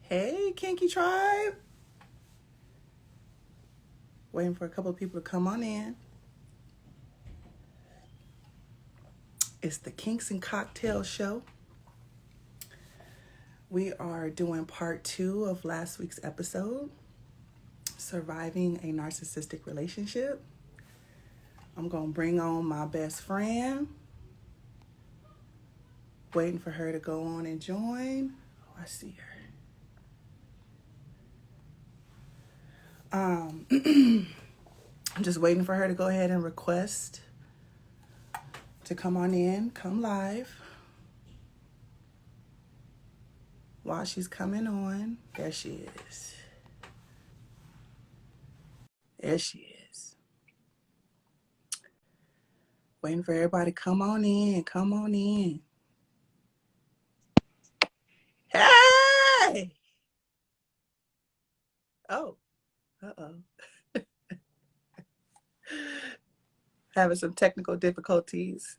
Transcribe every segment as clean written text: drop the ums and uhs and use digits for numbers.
Hey, Kinky Tribe. Waiting for a couple of people to come on in. It's the Kinks and Cocktail Show. We are doing part 2 of last week's episode, Surviving a Narcissistic Relationship. I'm going to bring on my best friend. Waiting for her to go on and join. Oh, I see her. I'm just waiting for her to go ahead and request to come on in, come live. While she's coming on, there she is. There she is. Waiting for everybody to come on in, come on in. Hey! Oh, uh-oh. Having some technical difficulties.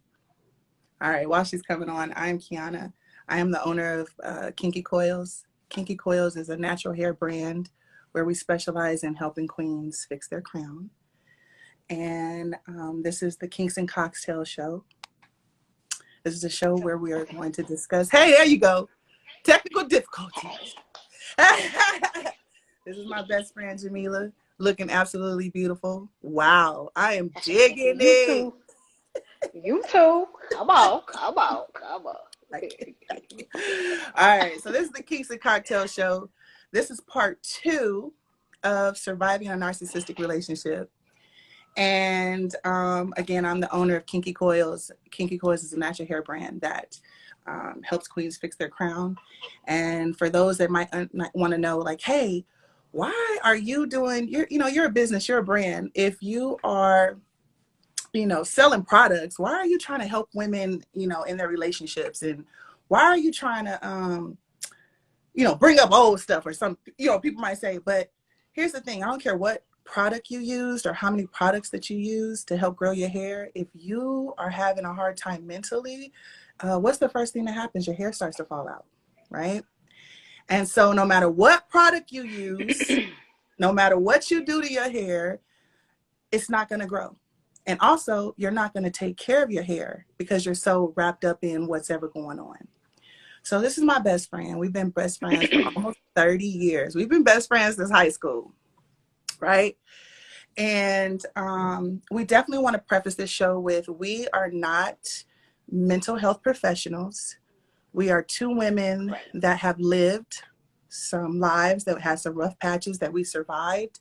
All right, while she's coming on, I'm Kiyanna. I am the owner of Kinky Coils. Kinky Coils is a natural hair brand where we specialize in helping queens fix their crown. And this is the Kinks and Cocktail Show. This is a show where we are going to discuss, hey, there you go, technical difficulties. This is my best friend, Jameelah, looking absolutely beautiful. Wow, I am digging it. You too. Come on. All right, so this is the Kinks and Cocktail Show. This is part 2 of Surviving a Narcissistic Relationship. And again, I'm the owner of Kinky Coils. Kinky Coils is a natural hair brand that helps queens fix their crown. And for those that might want to know, like, hey, why are you doing, you're a business, you're a brand. If you are, selling products, why are you trying to help women, in their relationships? And why are you trying to, bring up old stuff or some, people might say, but here's the thing. I don't care what product you used or how many products that you use to help grow your hair. If you are having a hard time mentally, what's the first thing that happens? Your hair starts to fall out, right? And so no matter what product you use, no matter what you do to your hair, it's not going to grow. And also, you're not going to take care of your hair because you're so wrapped up in what's ever going on. So this is my best friend. We've been best friends for almost 30 years. We've been best friends since high school, right? And we definitely want to preface this show with, we are not mental health professionals. We are 2 women that have lived some lives that had some rough patches that we survived.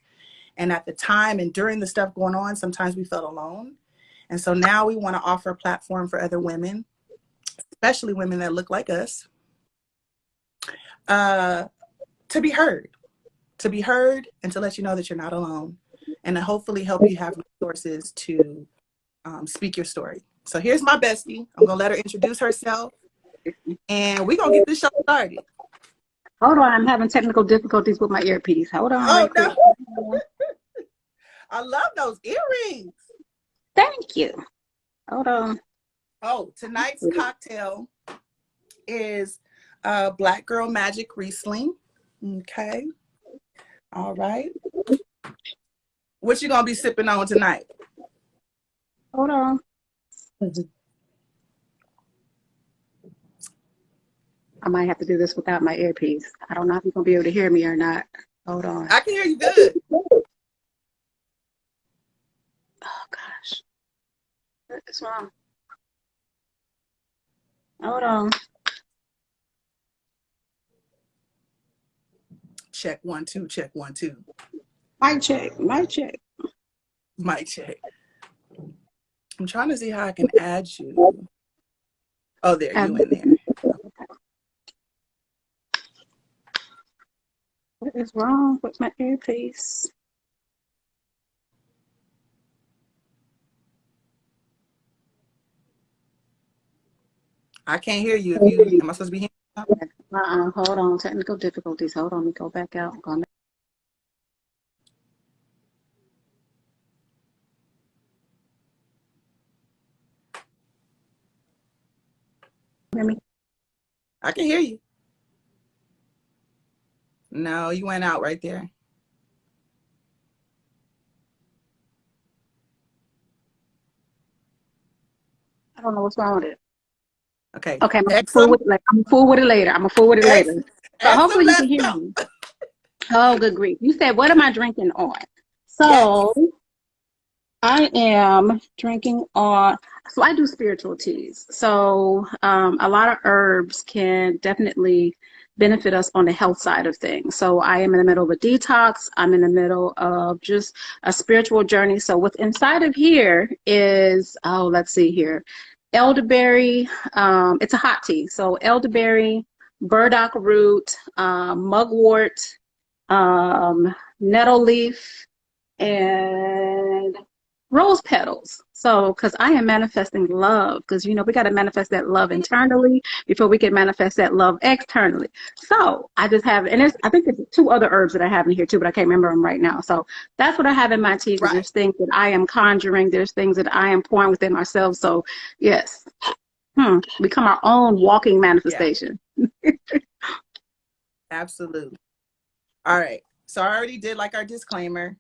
And at the time and during the stuff going on, sometimes we felt alone. And so now we want to offer a platform for other women, especially women that look like us, to be heard and to let you know that you're not alone, and to hopefully help you have resources to speak your story. So here's my bestie. I'm going to let her introduce herself, and we're going to get this show started. Hold on, I'm having technical difficulties with my earpiece. Hold on, right quick. No. I love those earrings. Thank you. Hold on. Oh, tonight's cocktail is Black Girl Magic Riesling. Okay. All right. What you going to be sipping on tonight? Hold on. I might have to do this without my earpiece. I don't know if you're going to be able to hear me or not. Hold on. I can hear you good. Oh, gosh. What is wrong? Hold on. Check 1 2, check 1 2. Mic check. Mic check. I'm trying to see how I can add you. Oh, there, you in there. What is wrong with my earpiece? I can't hear you. Am I supposed to be hearing? Hold on. Technical difficulties. Hold on. Let me go back out. Hear me? I can hear you. No, you went out right there. I don't know what's wrong with it. Okay. Okay, I'm gonna X fool them. with it later. I'm gonna fool with it later. I'm gonna fool with it X, later. So X them, hopefully you can let's hear go. me. Oh, good grief. You said, what am I drinking on? Yes. So I am drinking on, so I do spiritual teas. So a lot of herbs can definitely benefit us on the health side of things. So I am in the middle of a detox. I'm in the middle of just a spiritual journey. So what's inside of here is, oh, let's see here. Elderberry, it's a hot tea. So elderberry, burdock root, mugwort, nettle leaf, and rose petals. So, because I am manifesting love, because you know we got to manifest that love internally before we can manifest that love externally. So I just have, and I think there's two other herbs that I have in here too, but I can't remember them right now. So that's what I have in my tea, because Right. there's things that I am conjuring, there's things that I am pouring within myself. So yes, become our own walking Yeah, manifestation. absolutely. All right. So I already did like our disclaimer,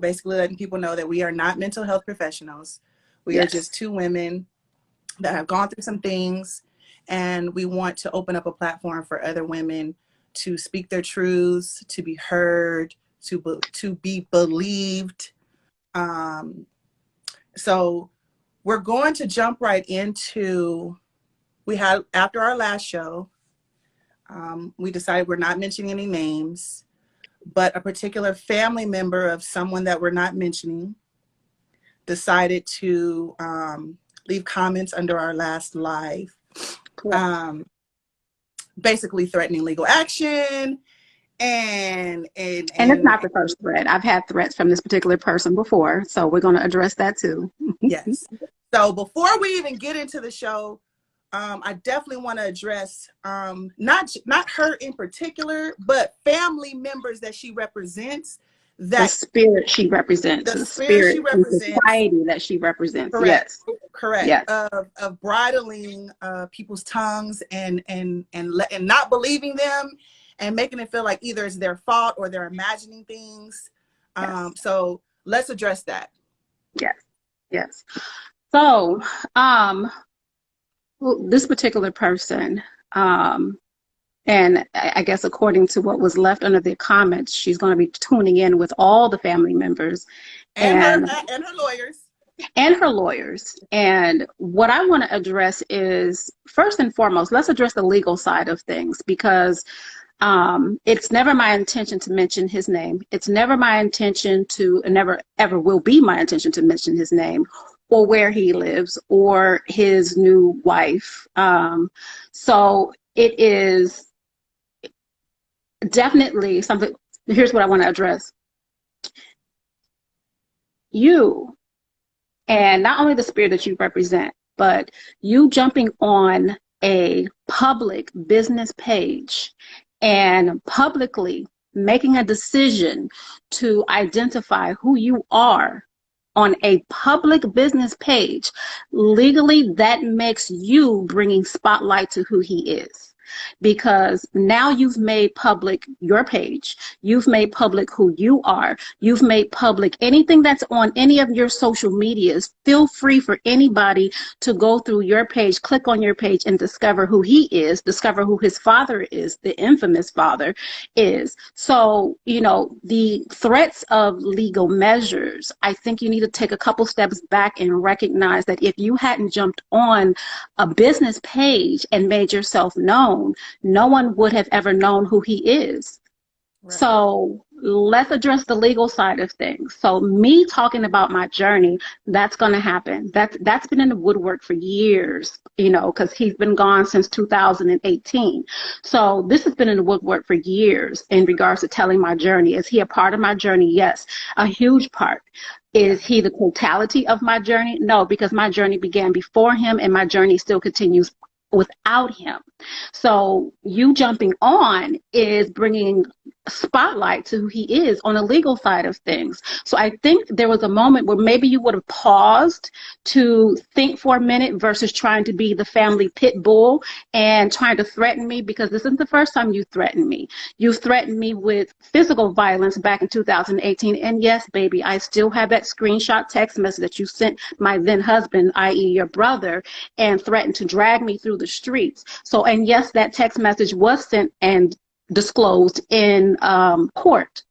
basically letting people know that we are not mental health professionals. We are Yes, just two women that have gone through some things, and we want to open up a platform for other women to speak their truths, to be heard, to be believed. Um, so we're going to jump right into, we had, after our last show, we decided we're not mentioning any names, but a particular family member of someone that we're not mentioning decided to leave comments under our last live, correct. um, basically threatening legal action and and And it's and not the first threat. I've had threats from this particular person before, so we're going to address that too. yes. So before we even get into the show, I definitely want to address not her in particular, but family members that she represents, The that spirit she represents, the the spirit she spirit and represents. society that she represents. Correct. Yes, Correct. yes, Of bridling people's tongues and not believing them and making it feel like either it's their fault or they're imagining things. yes, So let's address that. yes, yes. So, this particular person, and I guess according to what was left under the comments, she's going to be tuning in with all the family members And her and and her lawyers. and her lawyers. And what I want to address is, first and foremost, let's address the legal side of things, because it's never my intention to mention his name. It's never my intention to, never ever will be my intention to mention his name or where he lives or his new wife. So it is definitely something. Here's what I want to address. You, and not only the spirit that you represent, but you jumping on a public business page and publicly making a decision to identify who you are on a public business page, legally, that makes you bringing spotlight to who he is. Because now you've made public your page, you've made public who you are, you've made public anything that's on any of your social medias. Feel free for anybody to go through your page, click on your page, and discover who he is, discover who his father is, the infamous father is. So, the threats of legal measures, I think you need to take a couple steps back and recognize that if you hadn't jumped on a business page and made yourself known, no one would have ever known who he is. Right. So let's address the legal side of things. So me talking about my journey, that's going to happen. That's been in the woodwork for years, because he's been gone since 2018. So this has been in the woodwork for years in regards to telling my journey. Is he a part of my journey? Yes, a huge part. Yeah. Is he the totality of my journey? No, because my journey began before him and my journey still continues without him. So you jumping on is bringing spotlight to who he is on the legal side of things. So I think there was a moment where maybe you would have paused to think for a minute versus trying to be the family pit bull and trying to threaten me, because this isn't the first time you threatened me. You threatened me with physical violence back in 2018. And yes, baby, I still have that screenshot text message that you sent my then husband, i.e. your brother, and threatened to drag me through the streets. So, and yes, that text message was sent and disclosed in court.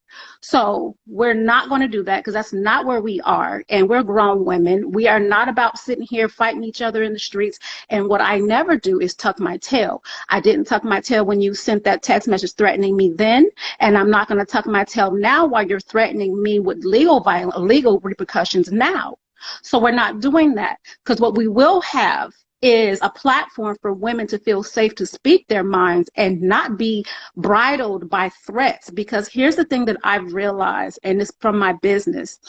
So we're not going to do that, because that's not where we are. And we're grown women. We are not about sitting here fighting each other in the streets. And what I never do is tuck my tail. I didn't tuck my tail when you sent that text message threatening me then. And I'm not going to tuck my tail now while you're threatening me with legal repercussions now. So we're not doing that, because what we will have is a platform for women to feel safe to speak their minds and not be bridled by threats. Because here's the thing that I've realized, and it's from my business,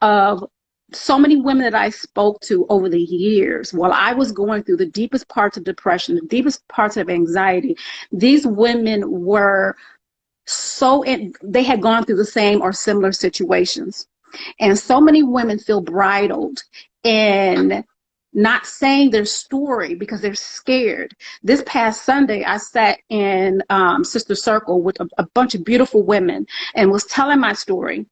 of so many women that I spoke to over the years while I was going through the deepest parts of depression, the deepest parts of anxiety. These women were they had gone through the same or similar situations. And so many women feel bridled in not saying their story because they're scared. This past Sunday, I sat in Sister Circle with a bunch of beautiful women and was telling my story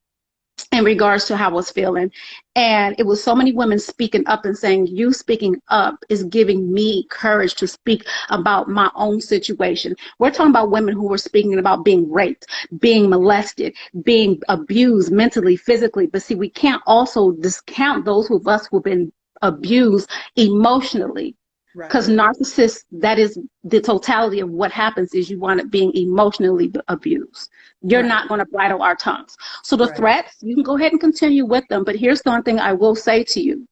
in regards to how I was feeling. And it was so many women speaking up and saying, you speaking up is giving me courage to speak about my own situation. We're talking about women who were speaking about being raped, being molested, being abused mentally, physically. But see, we can't also discount those of us who've been abused emotionally. Because narcissists, that is the totality of what happens, is you wind up being emotionally abused. You're not going to bridle our tongues. So the threats, you can go ahead and continue with them. But here's the one thing I will say to you.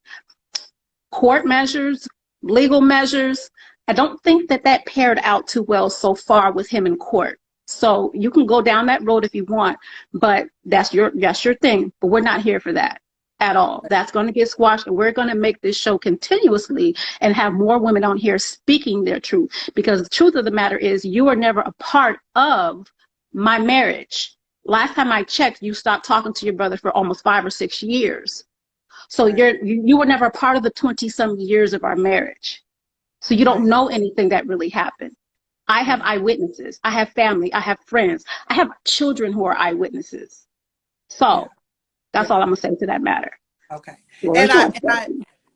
Court measures, legal measures, I don't think that paired out too well so far with him in court. So you can go down that road if you want, but that's your thing. But we're not here for that at all. That's going to get squashed, and we're going to make this show continuously and have more women on here speaking their truth, because the truth of the matter is you are never a part of my marriage. Last time I checked, you stopped talking to your brother for almost 5 or 6 years. So you were never a part of the 20-some years of our marriage. So you don't know anything that really happened. I have eyewitnesses. I have family. I have friends. I have children who are eyewitnesses. So that's all I'm gonna say to that matter. Okay.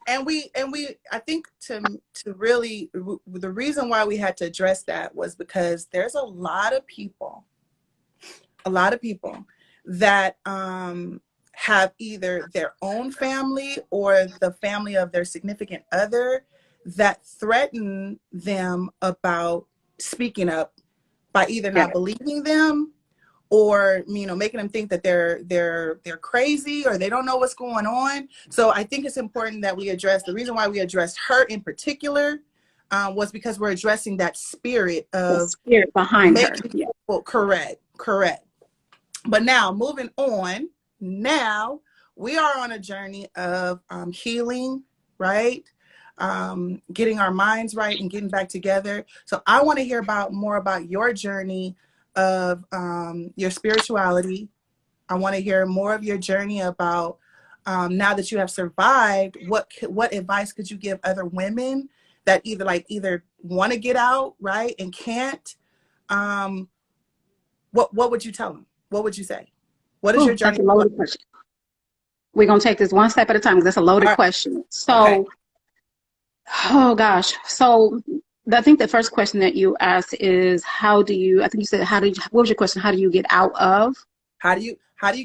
And we I think to really, the reason why we had to address that was because there's a lot of people that have either their own family or the family of their significant other that threaten them about speaking up by either not believing them, or making them think that they're crazy or they don't know what's going on. So I think it's important that we address, the reason why we addressed her in particular was because we're addressing that spirit of the spirit behind her. People, correct. But now moving on, now we are on a journey of healing, right? Getting our minds right and getting back together. So I want to hear more about your journey of your spirituality. I want to hear more of your journey about now that you have survived, what advice could you give other women that either want to get out, right, and can't? What would you tell them? What would you say? What is your journey? That's a loaded question. We're going to take this one step at a time, because that's a loaded question. So, oh gosh. So I think the first question that you asked is, what was your question? How do you get out of? How do you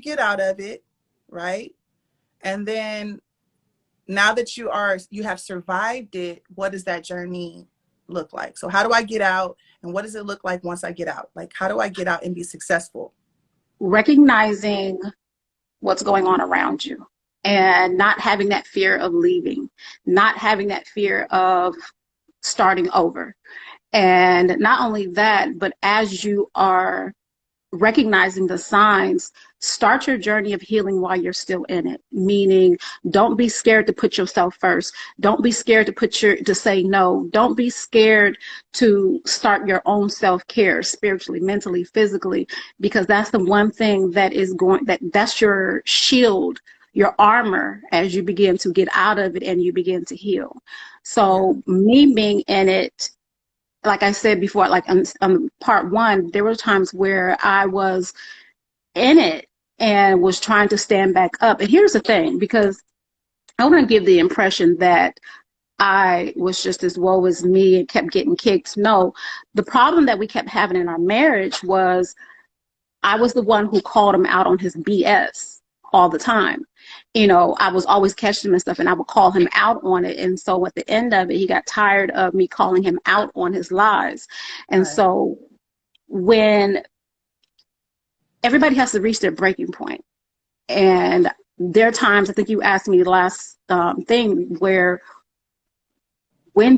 get out of it, right? And then now that you have survived it, what does that journey look like? So how do I get out, and what does it look like once I get out? Like, how do I get out and be successful? Recognizing what's going on around you and not having that fear of leaving, not having that fear of starting over. And not only that, but as you are recognizing the signs, start your journey of healing while you're still in it. Meaning, don't be scared to put yourself first. Don't be scared to say no. Don't be scared to start your own self-care spiritually, mentally, physically, because that's the one thing that's your shield, your armor as you begin to get out of it and you begin to heal. So me being in it, like I said before, like on part one, there were times where I was in it and was trying to stand back up. And here's the thing, because I want to give the impression that I was just as woe as me and kept getting kicked. No, the problem that we kept having in our marriage was I was the one who called him out on his BS all the time. You know, I was always catching him and stuff, and I would call him out on it. And so at the end of it, he got tired of me calling him out on his lies. And so when everybody has to reach their breaking point, and there are times, I think you asked me the last thing, where why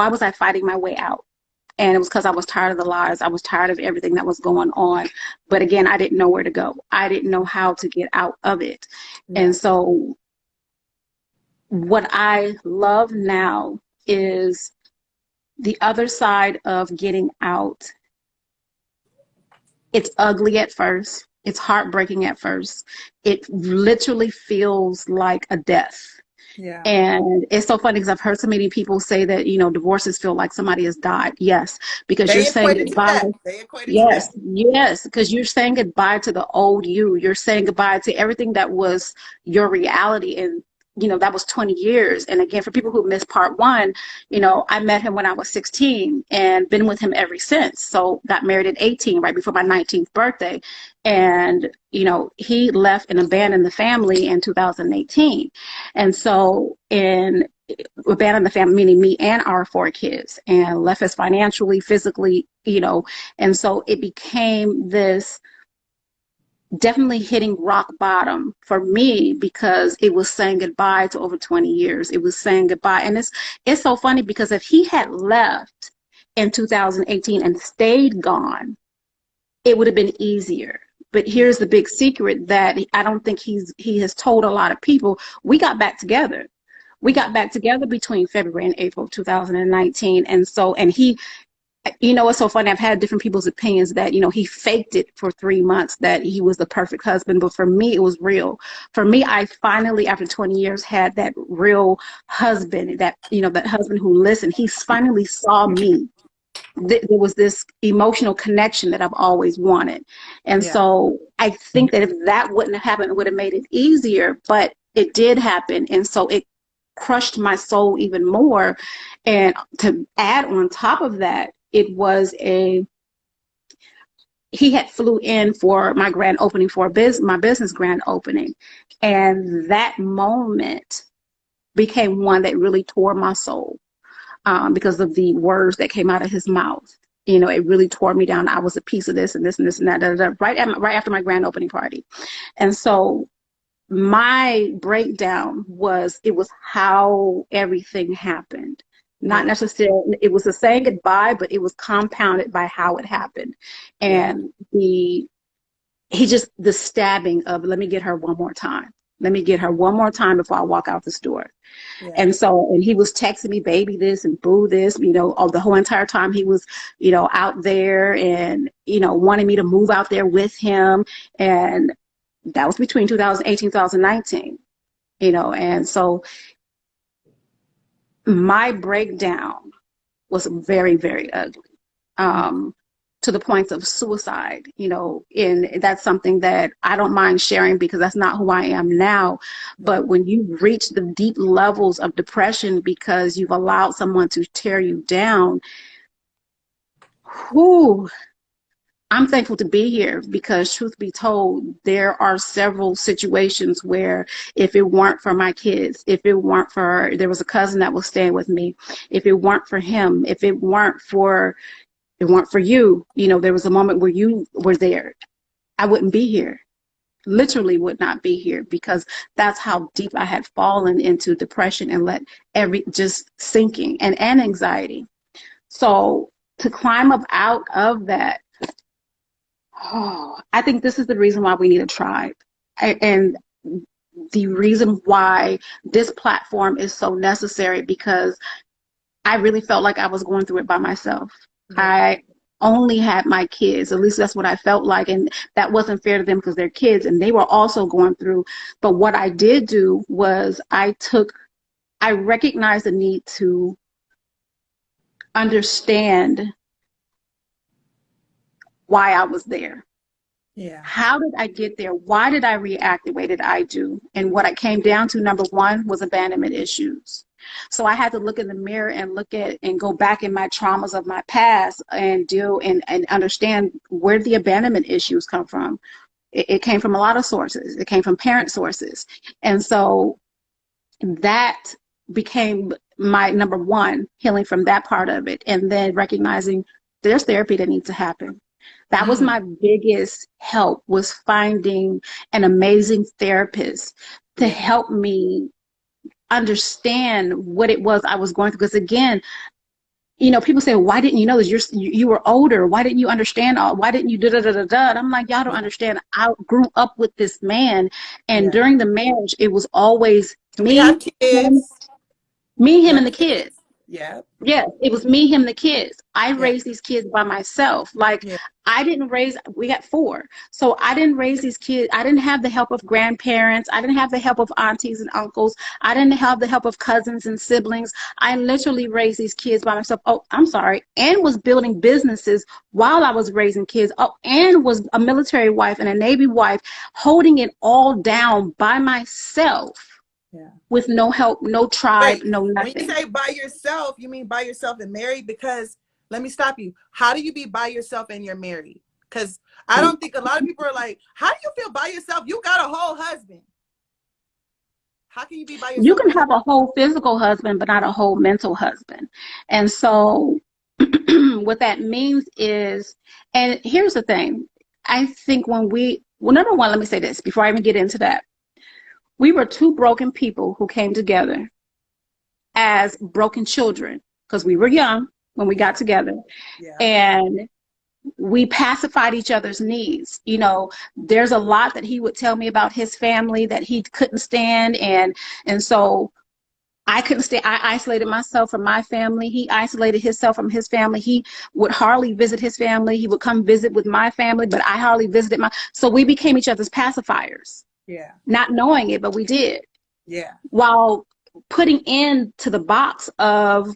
was I fighting my way out? And it was because I was tired of the lies. I was tired of everything that was going on. But again, I didn't know where to go. I didn't know how to get out of it. And so what I love now is the other side of getting out. It's ugly at first. It's heartbreaking at first. It literally feels like a death. Yeah. And it's so funny because I've heard so many people say that, you know, divorces feel like somebody has died. Yes, because you're saying goodbye. Yes, yes, because you're saying goodbye to the old you. You're saying goodbye to everything that was your reality. And, you know, that was 20 years. And again, for people who missed part one, you know, I met him when I was 16 and been with him ever since. So got married at 18, right before my 19th birthday. And, you know, he left and abandoned the family in 2018. And so abandoned the family, meaning me and our 4 kids, and left us financially, physically, you know. And so it became this definitely hitting rock bottom for me, because it was saying goodbye to over 20 years. It was saying goodbye. And it's so funny, because if he had left in 2018 and stayed gone, it would have been easier. But here's the big secret that I don't think he has told a lot of people. We got back together. We got back together between February and April 2019. And he, you know, it's so funny. I've had different people's opinions that, you know, he faked it for 3 months, that he was the perfect husband. But for me, it was real. For me, I finally, after 20 years, had that real husband, that, you know, that husband who listened. He finally saw me. There was this emotional connection that I've always wanted. And so I think that if that wouldn't have happened, it would have made it easier, but it did happen. And so it crushed my soul even more. And to add on top of that, he had flew in for my grand opening, for my business grand opening. And that moment became one that really tore my soul. Because of the words that came out of his mouth. You know, it really tore me down. I was a piece of this and this and this and that, right after my grand opening party. And so my breakdown was how everything happened. Not necessarily, it was a saying goodbye, but it was compounded by how it happened. And the stabbing of, let me get her one more time. Let me get her one more time before I walk out this door. And so, and he was texting me, baby this and boo this, you know, the whole entire time he was, you know, out there, and, you know, wanting me to move out there with him. And that was between 2018, 2019, you know. And so my breakdown was very, very ugly. To the point of suicide, you know, and that's something that I don't mind sharing, because that's not who I am now. But when you reach the deep levels of depression because you've allowed someone to tear you down, I'm thankful to be here, because truth be told, there are several situations where if it weren't for my kids, there was a cousin that was staying with me, if it weren't for him, if it weren't for you, you know, there was a moment where you were there, I wouldn't be here. Literally would not be here, because that's how deep I had fallen into depression and let just sinking and anxiety. So to climb up out of that, Oh, I think this is the reason why we need a tribe. And the reason why this platform is so necessary, because I really felt like I was going through it by myself. Yeah. I only had my kids, at least that's what I felt like, and that wasn't fair to them because they're kids and they were also going through. But what I did do was I recognized the need to understand why I was there. Yeah. How did I get there? Why did I react the way that I do? And what I came down to, number one, was abandonment issues. So I had to look in the mirror and look at and go back in my traumas of my past and deal and understand where the abandonment issues come from. It came from a lot of sources. It came from parent sources. And so that became my number one, healing from that part of it. And then recognizing there's therapy that needs to happen. That was my biggest help, was finding an amazing therapist to help me understand what it was I was going through. Because again, you know, people say, why didn't you know this? You were older. Why didn't you understand all? Why didn't you da da da da da? And I'm like, y'all don't understand. I grew up with this man, and during the marriage, it was always We have kids. him, and the kids. Yeah. Yes, it was me, him, the kids. I raised these kids by myself. Like, I didn't raise, we got 4. So I didn't raise these kids. I didn't have the help of grandparents. I didn't have the help of aunties and uncles. I didn't have the help of cousins and siblings. I literally raised these kids by myself. Oh, I'm sorry. And was building businesses while I was raising kids. Oh, and was a military wife and a Navy wife, holding it all down by myself. Yeah. With no help, no tribe, no nothing. When you say by yourself, you mean by yourself and married? Because let me stop you. How do you be by yourself and you're married? Because I don't think a lot of people are like, how do you feel by yourself? You got a whole husband. How can you be by yourself? You can have a whole physical husband, but not a whole mental husband. And so what that means is, and here's the thing. I think well, number one, let me say this before I even get into that. We were 2 broken people who came together as broken children because we were young when we got together. Yeah. And we pacified each other's needs. You know, there's a lot that he would tell me about his family that he couldn't stand. And so I couldn't stay. I isolated myself from my family. He isolated himself from his family. He would hardly visit his family. He would come visit with my family, but I hardly visited so we became each other's pacifiers. Yeah. Not knowing it, but we did. Yeah. While putting into the box of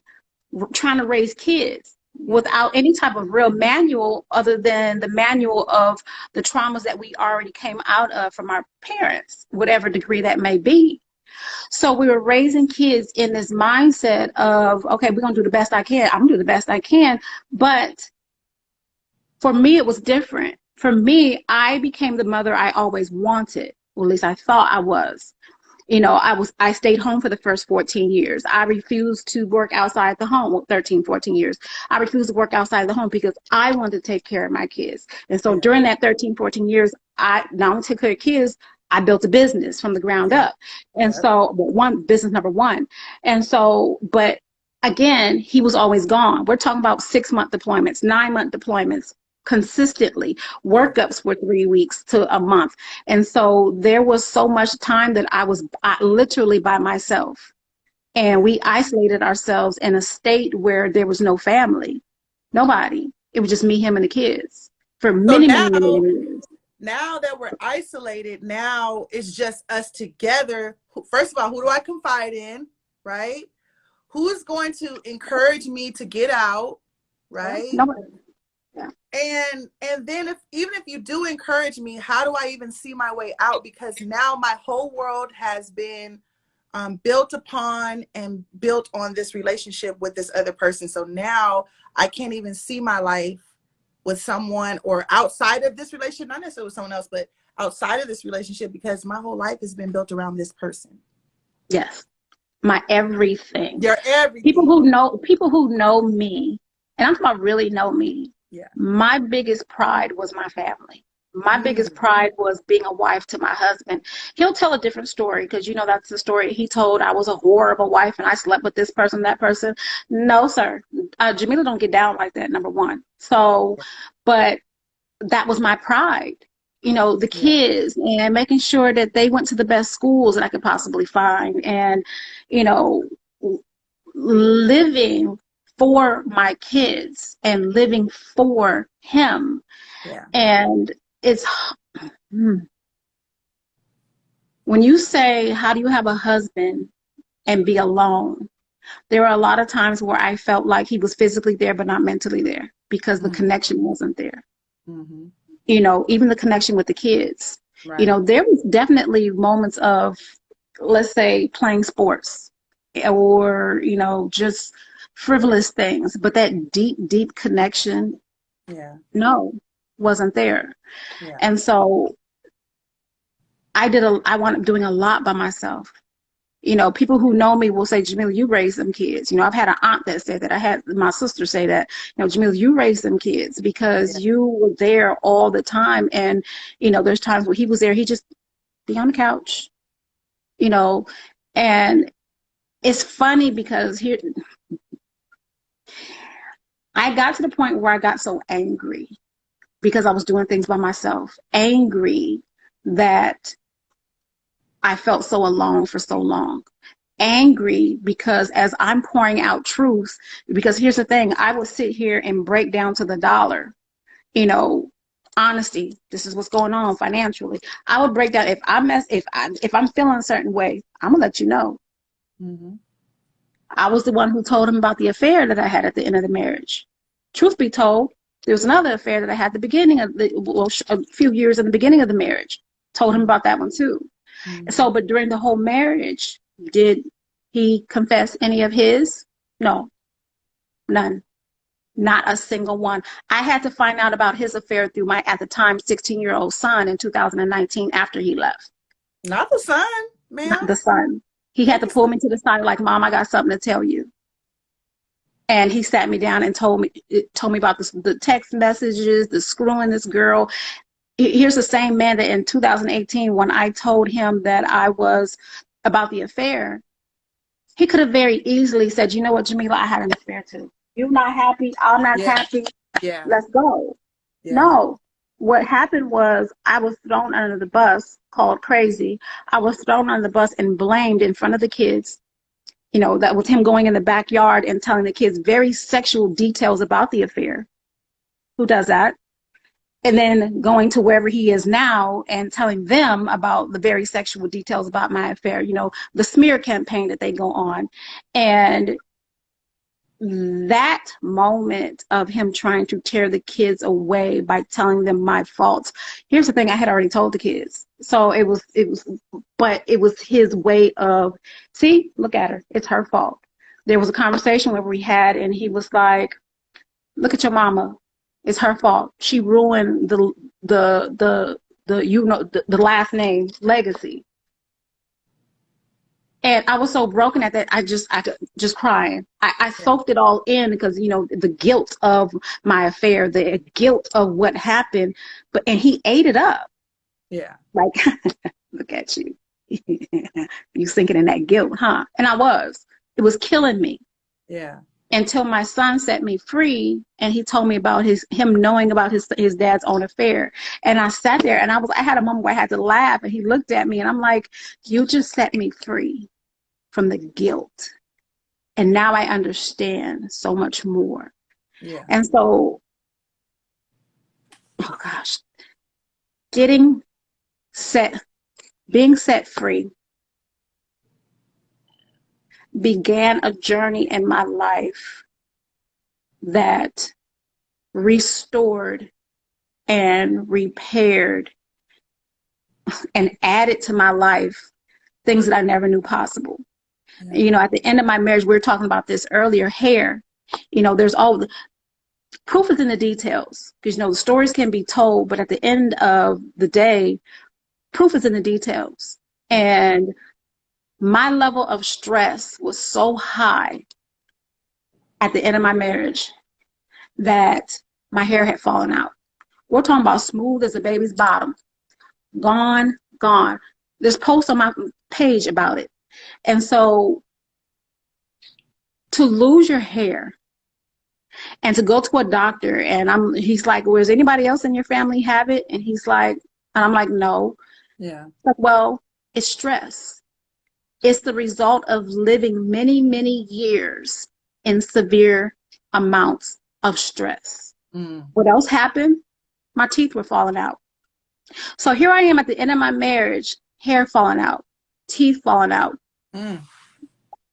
trying to raise kids without any type of real manual other than the manual of the traumas that we already came out of from our parents, whatever degree that may be. So we were raising kids in this mindset of, okay, we're going to do the best I can. I'm going to do the best I can. But for me, it was different. For me, I became the mother I always wanted. Well, at least I thought I was. You know, I stayed home for the first 14 years. I refused to work outside the home, 13, 14 years. I refused to work outside the home because I wanted to take care of my kids. And so during that 13, 14 years, I not only took care of kids, I built a business from the ground up. And so business number one. And so, but again, he was always gone. We're talking about 6-month deployments, 9-month deployments. Consistently. Workups were 3 weeks to a month. And so there was so much time that I was literally by myself. And we isolated ourselves in a state where there was no family. Nobody. It was just me, him, and the kids for many years. Now that we're isolated, now it's just us together. First of all, who do I confide in, right? Who's going to encourage me to get out, right? Nobody. Yeah. And then even if you do encourage me, how do I even see my way out? Because now my whole world has been built upon and built on this relationship with this other person. So now I can't even see my life with someone or outside of this relationship, not necessarily with someone else, but outside of this relationship, because my whole life has been built around this person. Yes. My everything. Your everything. People who know me, and I'm talking about really know me. Yeah. My biggest pride was my family. My biggest pride was being a wife to my husband. He'll tell a different story because, you know, that's the story he told. I was a horrible wife and I slept with this person, that person. No, sir. Jameelah don't get down like that, number one. So, but that was my pride. You know, the Yeah. kids, and making sure that they went to the best schools that I could possibly find, and, you know, living for my kids and living for him. Yeah. And it's, hmm, when you say, how do you have a husband and be alone? There are a lot of times where I felt like he was physically there, but not mentally there, because the Mm-hmm. connection wasn't there. Mm-hmm. You know, even the connection with the kids. You Right. know, there was definitely moments of, let's say, playing sports or, you know, just frivolous things, but that deep, deep connection, Yeah. no, wasn't there. Yeah. And so I wound up doing a lot by myself. You know, people who know me will say, Jameelah, you raised them kids. You know, I've had an aunt that said that. I had my sister say that, you know, Jameelah, you raised them kids because Yeah. you were there all the time. And, you know, there's times where he was there, he just be on the couch, you know. And it's funny because here, I got to the point where I got so angry because I was doing things by myself, angry that I felt so alone for so long. Angry because as I'm pouring out truth, because here's the thing, I would sit here and break down to the dollar, you know, honesty, this is what's going on financially. I would break down, if I'm feeling a certain way, I'm gonna let you know. Mm-hmm. I was the one who told him about the affair that I had at the end of the marriage. Truth be told, there was another affair that I had at the beginning of a few years in the beginning of the marriage. Told him about that one too. Mm-hmm. So, but during the whole marriage, did he confess any of his? No, none. Not a single one. I had to find out about his affair through my, at the time, 16-year-old son in 2019 after he left. Not the son, Not ma'am. the son. He had Not to the pull son. me to the side, like, Mom, I got something to tell you. And he sat me down and told me about the text messages, the screwing this girl. Here's the same man that in 2018, when I told him that I was about the affair, he could have very easily said, you know what, Jameelah, I had an affair too. You're not happy. I'm not Yeah. happy. Yeah. Let's go. Yeah. No. What happened was I was thrown under the bus, called crazy. I was thrown under the bus and blamed in front of the kids. You know, that was him going in the backyard and telling the kids very sexual details about the affair. Who does that? And then going to wherever he is now and telling them about the very sexual details about my affair, you know, the smear campaign that they go on. And that moment of him trying to tear the kids away by telling them my faults. Here's the thing, I had already told the kids. So but it was his way of, see, look at her. It's her fault. There was a conversation where we had, and he was like, look at your mama. It's her fault. She ruined the last name legacy. And I was so broken at that, I just crying. I Yeah. soaked it all in because, you know, the guilt of my affair, the guilt of what happened, and he ate it up. Yeah. Like, look at you. You sinking in that guilt, huh? And I was. It was killing me Yeah. until my son set me free, and he told me about him knowing about his dad's own affair. And I sat there and I had a moment where I had to laugh, and he looked at me and I'm like, you just set me free from the guilt. And now I understand so much more. Yeah. And so, oh gosh, getting set, being set free began a journey in my life that restored and repaired and added to my life things that I never knew possible. Yeah. You know, at the end of my marriage, we were talking about this earlier, hair. You know, there's all the proof is in the details, because, you know, the stories can be told, but at the end of the day, proof is in the details. Yeah. And my level of stress was so high at the end of my marriage that my hair had fallen out. We're talking about smooth as a baby's bottom. Gone, gone. There's posts on my page about it. And so to lose your hair And to go to a doctor, and he's like, "Was anybody else in your family have it?" And he's like, and I'm like, "No." Yeah. Like, well, it's stress. It's the result of living many, many years in severe amounts of stress. Mm. What else happened? My teeth were falling out. So here I am at the end of my marriage, hair falling out, teeth falling out, Mm.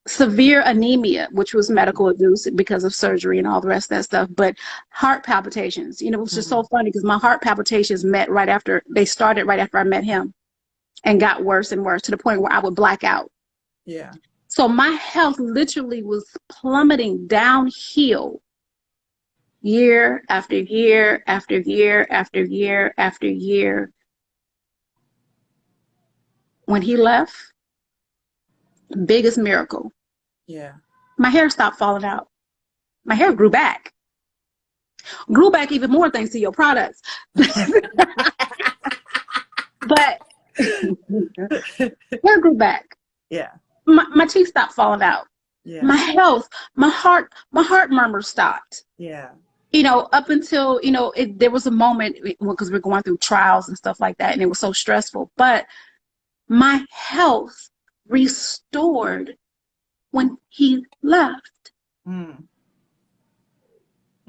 severe anemia, which was medical induced because of surgery and all the rest of that stuff, but heart palpitations. You know, it was just so funny because my heart palpitations started right after I met him and got worse and worse to the point where I would black out. Yeah. So my health literally was plummeting downhill year after year after year after year after year. When he left, biggest miracle. Yeah. My hair stopped falling out. My hair grew back. Grew back even more thanks to your products. But hair grew back. Yeah. My teeth stopped falling out. Yeah. My health, my heart murmur stopped. Yeah. You know, up until, you know, there was a moment because we're going through trials and stuff like that, and it was so stressful. But my health restored when he left. Mm.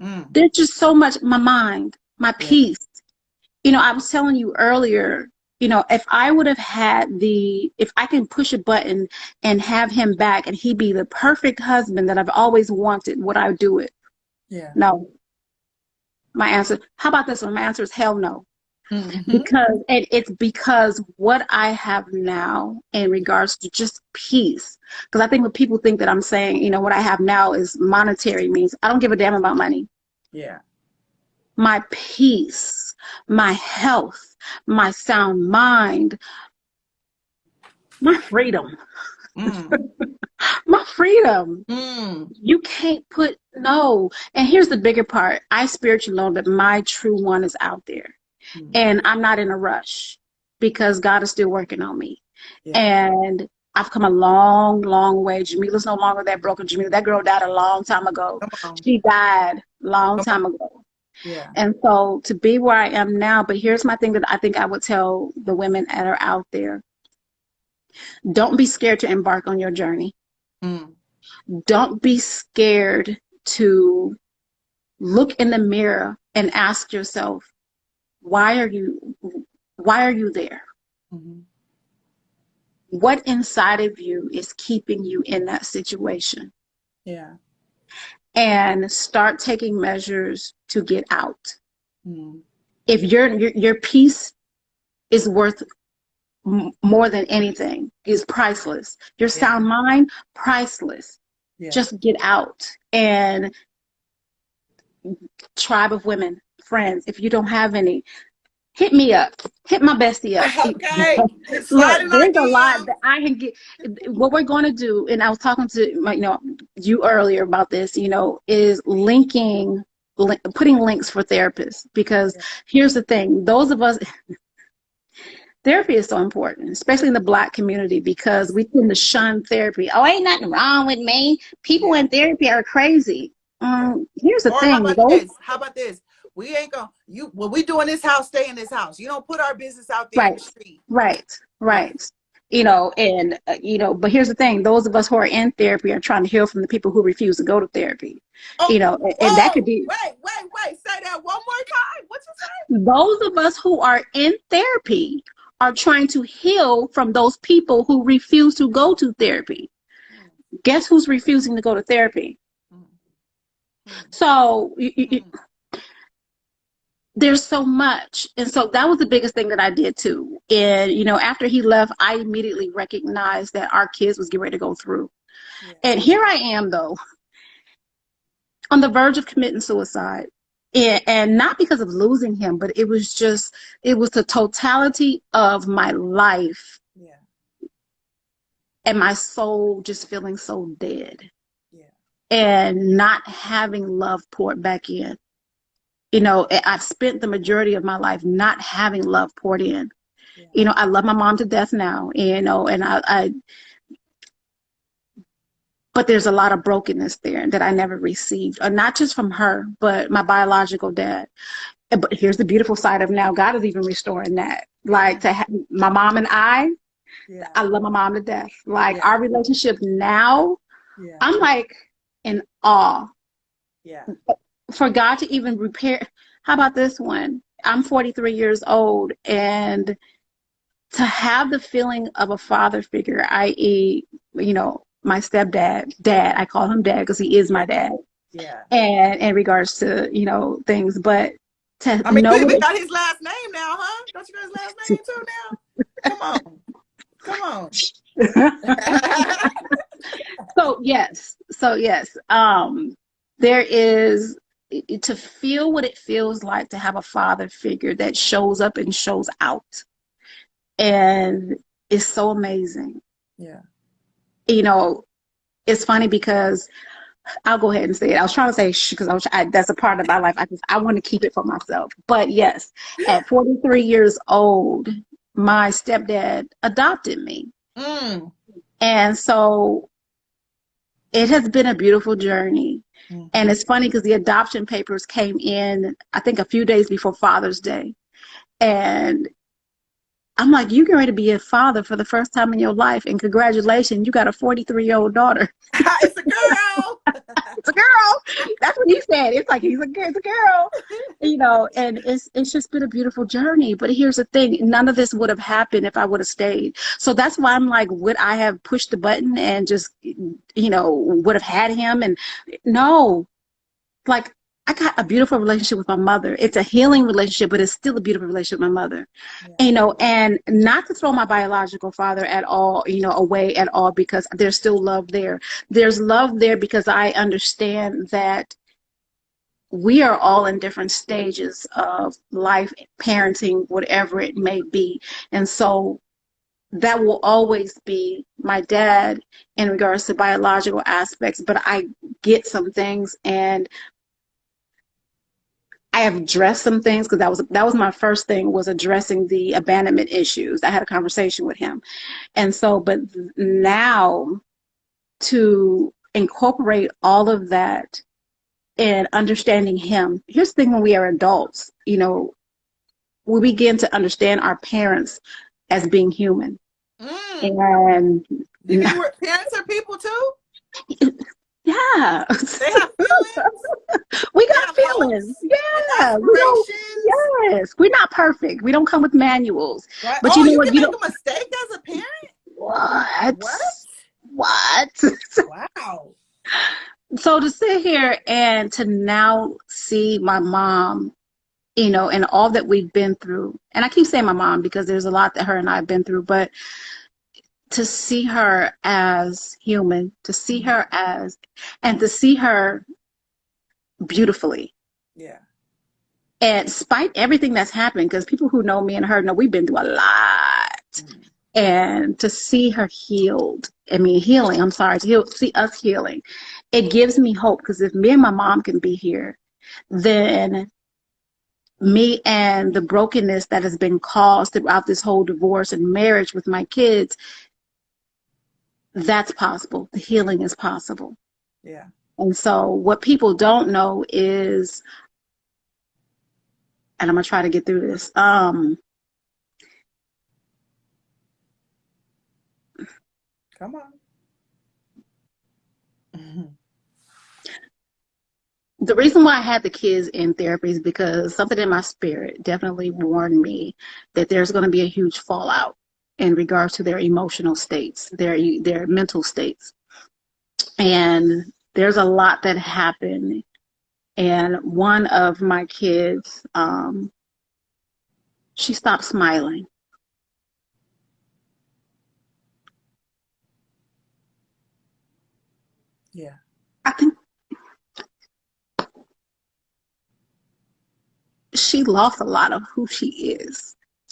Mm. There's just so much, my mind, my peace. You know, I was telling you earlier, you know, if I would have if I can push a button and have him back and he be the perfect husband that I've always wanted, would I do it? Yeah. No. My answer, how about this one? My answer is hell no. Mm-hmm. It's because what I have now in regards to just peace, because I think when people think that I'm saying, you know, what I have now is monetary means, I don't give a damn about money. Yeah. My peace, my health, my sound mind, my freedom. Mm. My freedom. Mm. You can't put, no. And here's the bigger part. I spiritually know that my true one is out there. Mm. And I'm not in a rush because God is still working on me. Yeah. And I've come a long, long way. Jameelah's no longer that broken Jameelah. That girl died a long time ago. Come on. She died a long Come time on. ago. Yeah. And so to be where I am now, but here's my thing that I think I would tell the women that are out there. Don't be scared to embark on your journey. Mm. Don't be scared to look in the mirror and ask yourself, why are you there? Mm-hmm. What inside of you is keeping you in that situation? Yeah. And start taking measures to get out. Mm. If your peace is worth more than anything, is priceless. Your sound mind, priceless. Yeah. Just get out. And tribe of women, friends, if you don't have any, hit me up. Hit my bestie up. Okay. Look, there's a lot that I can get. What we're going to do, and I was talking to you earlier about this, is putting links for therapists. Because here's the thing, those of us, therapy is so important, especially in the Black community, because we tend to shun therapy. Oh, ain't nothing wrong with me. People in therapy are crazy. Here's the thing. How about this? We ain't gonna when we do in this house, stay in this house. You don't put our business out there in the street. Right. But here's the thing, those of us who are in therapy are trying to heal from the people who refuse to go to therapy. And that could be wait, say that one more time. What you say? Those of us who are in therapy are trying to heal from those people who refuse to go to therapy. Guess who's refusing to go to therapy? So there's so much. And so that was the biggest thing that I did too. And, after he left, I immediately recognized that our kids was getting ready to go through. And here I am, though, on the verge of committing suicide. And not because of losing him, but it was the totality of my life. And my soul just feeling so dead. And not having love poured back in. I've spent the majority of my life not having love poured in. I love my mom to death now, and but there's a lot of brokenness there that I never received, not just from her, but my biological dad. But here's the beautiful side of now, God is even restoring that. Like to have my mom and I love my mom to death. Like our relationship now, I'm like in awe. Yeah. For God to even repair. How about this one? I'm 43 years old, and to have the feeling of a father figure, i.e., you know, my stepdad, dad, I call him dad because he is my dad. Yeah. And in regards to, you know, things, but to I mean, know we got his last name now, huh? Don't you got his last name too now? Come on. So yes, there is, to feel what it feels like to have a father figure that shows up and shows out, and it's so amazing. Yeah. You know, it's funny because I'll go ahead and say it. I was trying to say because that's a part of my life. I want to keep it for myself. But yes, at 43 years old, my stepdad adopted me. And so it has been a beautiful journey. And it's funny because the adoption papers came in, I think, a few days before Father's Day. And I'm like, you get ready to be a father for the first time in your life. And congratulations, you got a 43-year-old daughter. It's a girl. It's a girl. That's what he said. It's like, it's a girl. You know, and it's just been a beautiful journey. But here's the thing. None of this would have happened if I would have stayed. So that's why I'm like, would I have pushed the button and just, you know, would have had him? And no, like, I got a beautiful relationship with my mother. It's a healing relationship, but it's still a beautiful relationship with my mother. Yeah. You know, and not to throw my biological father at all, you know, away at all, because there's still love there. There's love there because I understand that we are all in different stages of life, parenting, whatever it may be. And so that will always be my dad in regards to biological aspects, but I get some things, and I have addressed some things, because that was my first thing, was addressing the abandonment issues. I had a conversation with him. And so, but now to incorporate all of that and understanding him, here's the thing: when we are adults, you know, we begin to understand our parents as being human. And you think parents are people too? Yeah. They have feelings. We got feelings. Yeah. Yes. We're not perfect. We don't come with manuals. Right. But you know you what? can make a mistake as a parent? What? Wow. So to sit here and to now see my mom, you know, and all that we've been through, and I keep saying my mom because there's a lot that her and I have been through, but to see her as human, to see her as, and to see her beautifully. Yeah. And despite everything that's happened, because people who know me and her know we've been through a lot. And to see her healed, healing, I'm sorry, to see us healing, it gives me hope, because if me and my mom can be here, then me and the brokenness that has been caused throughout this whole divorce and marriage with my kids, that's possible. The healing is possible. Yeah. And so what people don't know is, and I'm going to try to get through this. Come on. The reason why I had the kids in therapy is because something in my spirit definitely warned me that there's going to be a huge fallout in regards to their emotional states, their mental states. And there's a lot that happened. And one of my kids, she stopped smiling. Yeah. I think she lost a lot of who she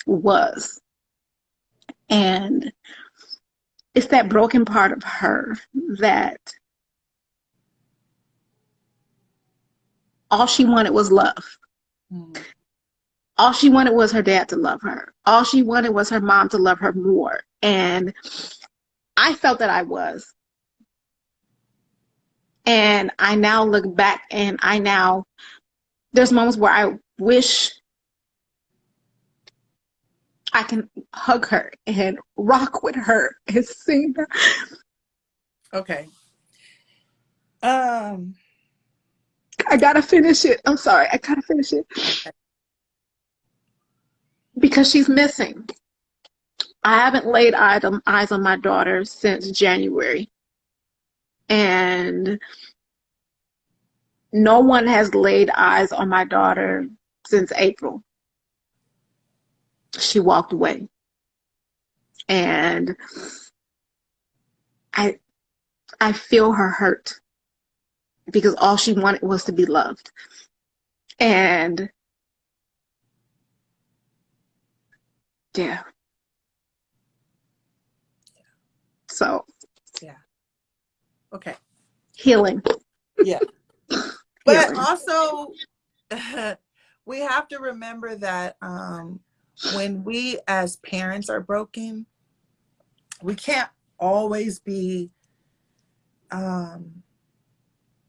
was. And it's that broken part of her that all she wanted was love. All she wanted was her dad to love her. All she wanted was her mom to love her more. And I felt that I was. And I now look back and there's moments where I wish I can hug her and rock with her and sing her. Okay. I gotta finish it. I'm sorry. I gotta finish it. Okay. Because she's missing. I haven't laid eyes on my daughter since January. And no one has laid eyes on my daughter since April. She walked away. And I feel her hurt because all she wanted was to be loved. And yeah. So Yeah. Okay. Healing. Yeah. But also we have to remember that when we as parents are broken, we can't always be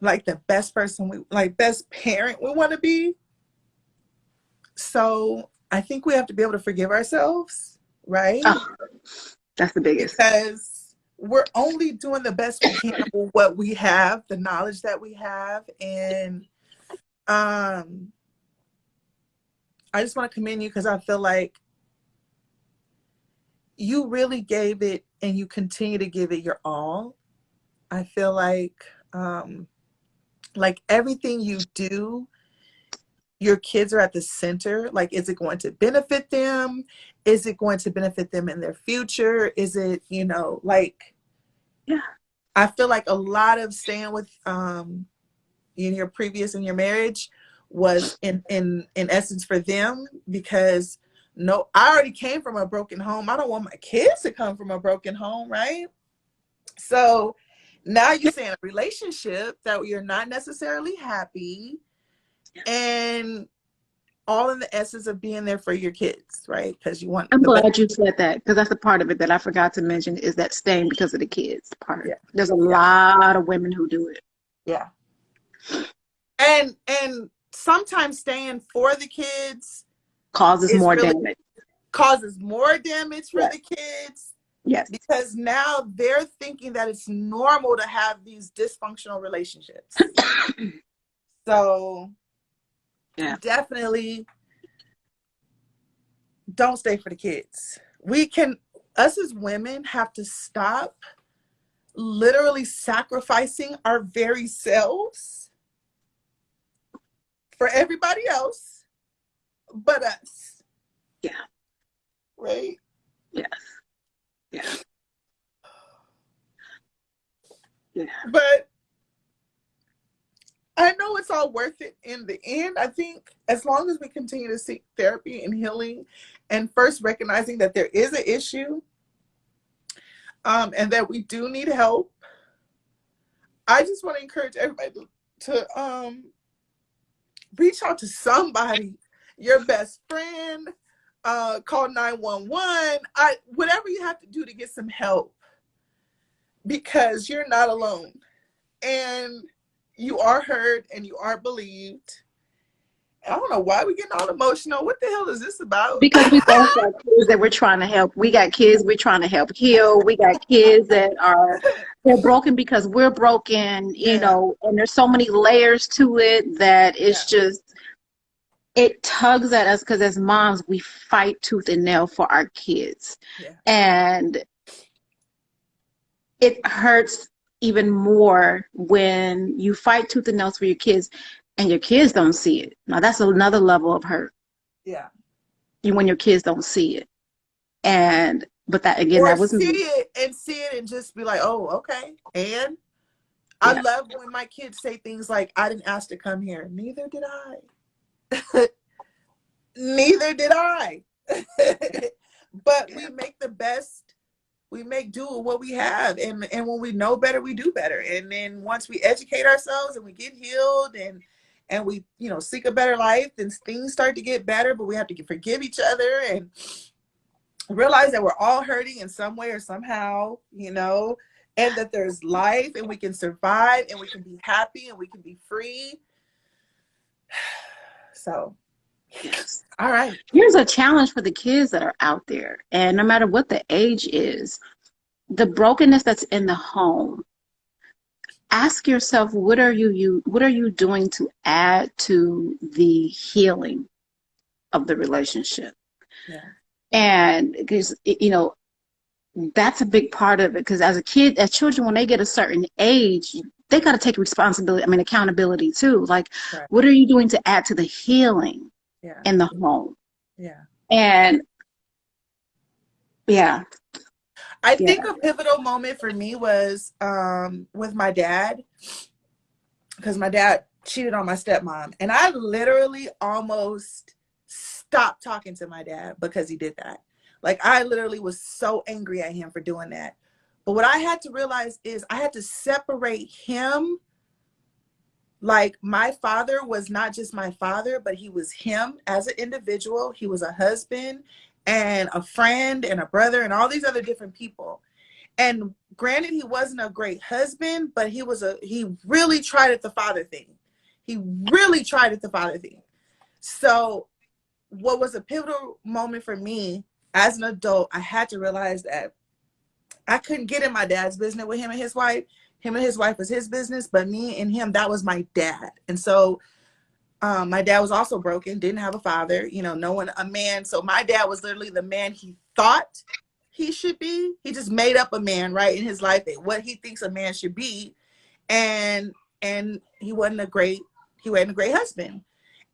like the best person best parent we want to be. So I think we have to be able to forgive ourselves, right? Oh, that's the biggest. Because we're only doing the best we can with what we have, the knowledge that we have. And I just want to commend you because I feel like you really gave it and you continue to give it your all. I feel like everything you do, your kids are at the center. Like, is it going to benefit them? Is it going to benefit them in their future? Is it, Yeah. I feel like a lot of staying with in your marriage was in essence for them, because no, I already came from a broken home. I don't want my kids to come from a broken home, right? So now you say in a relationship that you're not necessarily happy, and all in the essence of being there for your kids, right? Because you want I'm the best. glad you said that, because that's the part of it that I forgot to mention, is that staying because of the kids part. Yeah. There's a lot of women who do it. Yeah. And sometimes staying for the kids causes more damage. Causes more damage for the kids. Yes. Because now they're thinking that it's normal to have these dysfunctional relationships. So definitely don't stay for the kids. Us as women have to stop literally sacrificing our very selves for everybody else but us. Yeah. Right? Yes. Yeah. Yeah. But I know it's all worth it in the end. I think as long as we continue to seek therapy and healing, and first recognizing that there is an issue, and that we do need help, I just want to encourage everybody to reach out to somebody, your best friend, call 911, whatever you have to do to get some help, because you're not alone, and you are heard and you are believed. I don't know why we're getting all emotional. What the hell is this about? Because we both got kids that we're trying to help. We got kids we're trying to help heal. We got kids that they're broken because we're broken, you know, and there's so many layers to it that it's just, it tugs at us, because as moms, we fight tooth and nail for our kids. Yeah. And it hurts even more when you fight tooth and nail for your kids and your kids don't see it. Now that's another level of hurt. Yeah. When your kids don't see it. But that, again, that was me. See it and just be like, oh, okay. And I love when my kids say things like, I didn't ask to come here. Neither did I. Neither did I. But we make the best. We make do with what we have. And when we know better, we do better. And then once we educate ourselves and we get healed and we, seek a better life, then things start to get better. But we have to forgive each other and realize that we're all hurting in some way or somehow, and that there's life and we can survive and we can be happy and we can be free. So, Yes. all right. Here's a challenge for the kids that are out there. And no matter what the age is, the brokenness that's in the home, ask yourself, what are you doing to add to the healing of the relationship? Yeah. And because, that's a big part of it. Because as children, when they get a certain age, they got to take responsibility, accountability too. Like, Right. what are you doing to add to the healing Yeah. in the home? Yeah. And yeah, I yeah. think a pivotal moment for me was with my dad, because my dad cheated on my stepmom. And I literally almost stopped talking to my dad because he did that. Like, I literally was so angry at him for doing that. But what I had to realize is I had to separate him. Like, my father was not just my father, but he was him as an individual. He was a husband and a friend and a brother and all these other different people. And granted, he wasn't a great husband, but he really tried at the father thing. He really tried at the father thing. So what was a pivotal moment for me as an adult, I had to realize that I couldn't get in my dad's business with him and his wife. Him and his wife was his business, but me and him, that was my dad. And so my dad was also broken, didn't have a father, no one, a man. So my dad was literally the man he thought he should be. He just made up a man, right, in his life, what he thinks a man should be. And he wasn't a great husband.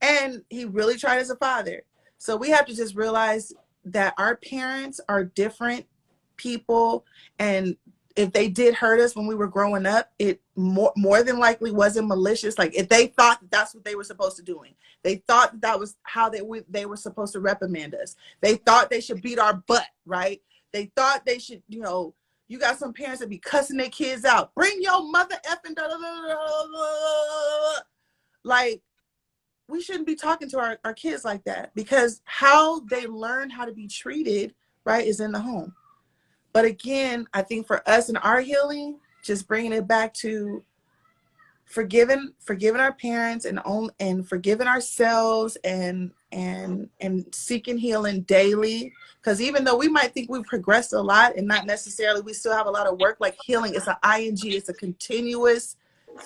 And he really tried as a father. So we have to just realize that our parents are different people, and if they did hurt us when we were growing up, it more than likely wasn't malicious. Like, if they thought that's what they were supposed to doing, they thought that was how they were supposed to reprimand us. They thought they should beat our butt, right? They thought they should, you got some parents that be cussing their kids out. Bring your mother effing da, da, da, da, da. Like, we shouldn't be talking to our kids like that, because how they learn how to be treated, right, is in the home. But again, I think for us in our healing, just bringing it back to forgiving our parents and forgiving ourselves and seeking healing daily. Because even though we might think we've progressed a lot and not necessarily, we still have a lot of work. Like, healing is an ing, it's a continuous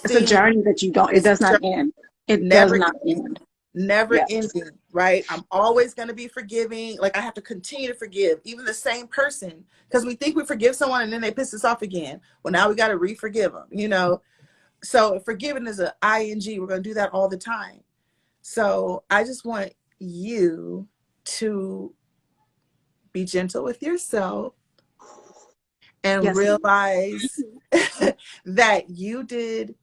It's a thing. journey that it does not end. It does not end. Never Yeah. ending, right? I'm always going to be forgiving. Like, I have to continue to forgive even the same person, because we think we forgive someone and then they piss us off again. Well, now we got to re-forgive them, So forgiving is an ing. We're going to do that all the time. So I just want you to be gentle with yourself and Yes. realize that you did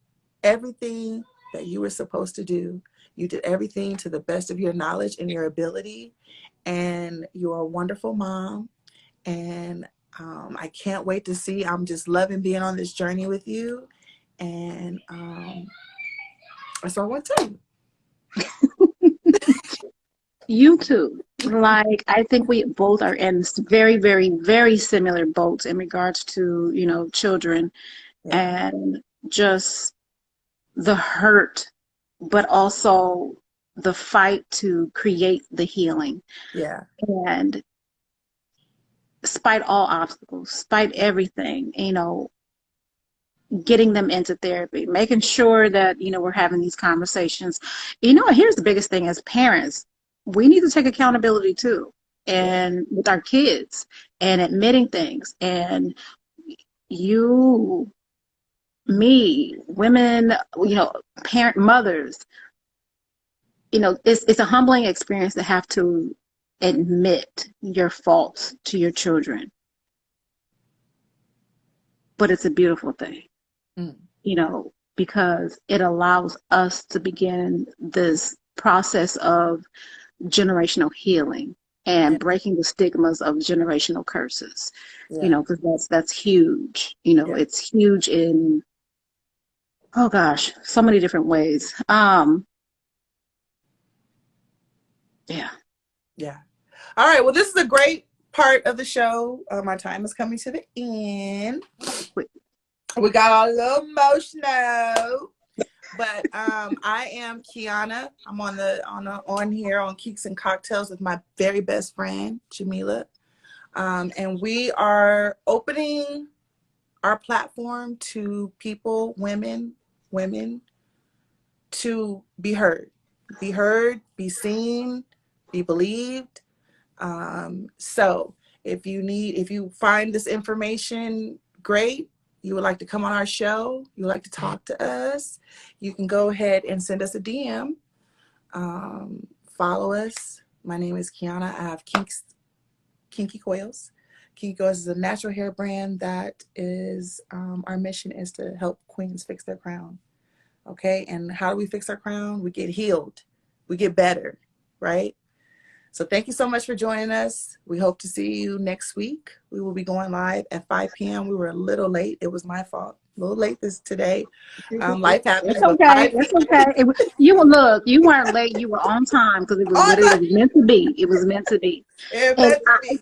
everything that you were supposed to do. You did everything to the best of your knowledge and your ability, and you're a wonderful mom. And I can't wait to see. I'm just loving being on this journey with you. And that's all I want to tell you. You too. Like, I think we both are in very, very, very similar boats in regards to, children Yeah, and just the hurt, but also the fight to create the healing. yeah, And despite all obstacles, despite everything, getting them into therapy, making sure that, we're having these conversations. Here's the biggest thing: as parents, we need to take accountability too. yeah, And with our kids, and admitting things. And you, me, women, parent mothers, it's a humbling experience to have to admit your faults to your children. But it's a beautiful thing. mm, Because it allows us to begin this process of generational healing yeah, and breaking the stigmas of generational curses. yeah, Because that's huge. yeah, It's huge in, oh gosh, so many different ways. Yeah. yeah. All right. Well, this is a great part of the show. My time is coming to the end. We got all a little emotional. But I am Kiyanna. I'm on here on Keeks and Cocktails with my very best friend, Jameelah. And we are opening our platform to people, women, to be heard, be seen, be believed. So if you find this information great, you would like to come on our show, you would like to talk to us, you can go ahead and send us a DM. Follow us. My name is Kiyanna. I have Kinky Coils. Kinky Coils is a natural hair brand that is, our mission is to help queens fix their crown. Okay, and how do we fix our crown? We get healed. We get better, right? So thank you so much for joining us. We hope to see you next week. We will be going live at 5 p.m. We were a little late. It was my fault. A little late today. Life happens, It's but okay. 5 It's okay. You weren't late. You were on time because it was on what it time. was meant to be. It was meant to be. It And meant to be.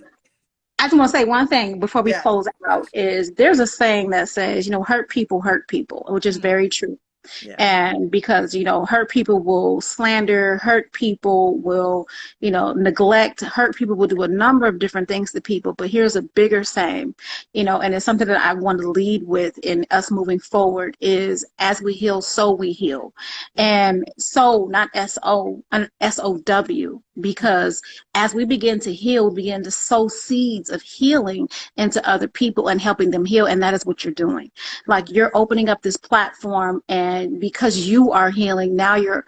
I just want to say one thing before we Yes. close out is there's a saying that says, hurt people, which is Mhm. very true. Yeah. And because, hurt people will slander, hurt people will, neglect, hurt people will do a number of different things to people. But here's a bigger saying, and it's something that I want to lead with in us moving forward is as we heal, so we heal. And so, not S-O, S-O-W, because as we begin to heal, we begin to sow seeds of healing into other people and helping them heal. And that is what you're doing. Like you're opening up this platform, and because you are healing, now you're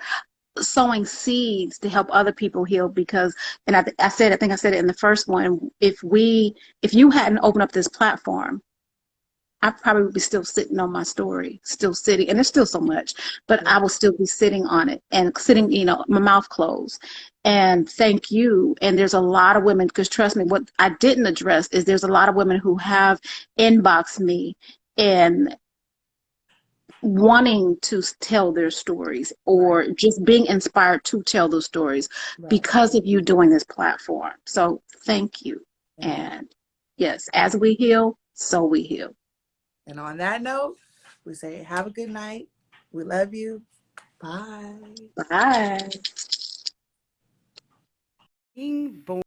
sowing seeds to help other people heal. Because, and I think I said it in the first one, if you hadn't opened up this platform, I probably would be still sitting on my story, still sitting, and there's still so much, but I will still be sitting on it and sitting, my mouth closed. And thank you. And there's a lot of women, because trust me, what I didn't address is there's a lot of women who have inboxed me and wanting to tell their stories or just being inspired to tell those stories because of you doing this platform. So thank you. And yes, as we heal, so we heal. And on that note, we say have a good night. We love you. Bye. Bye. Being born.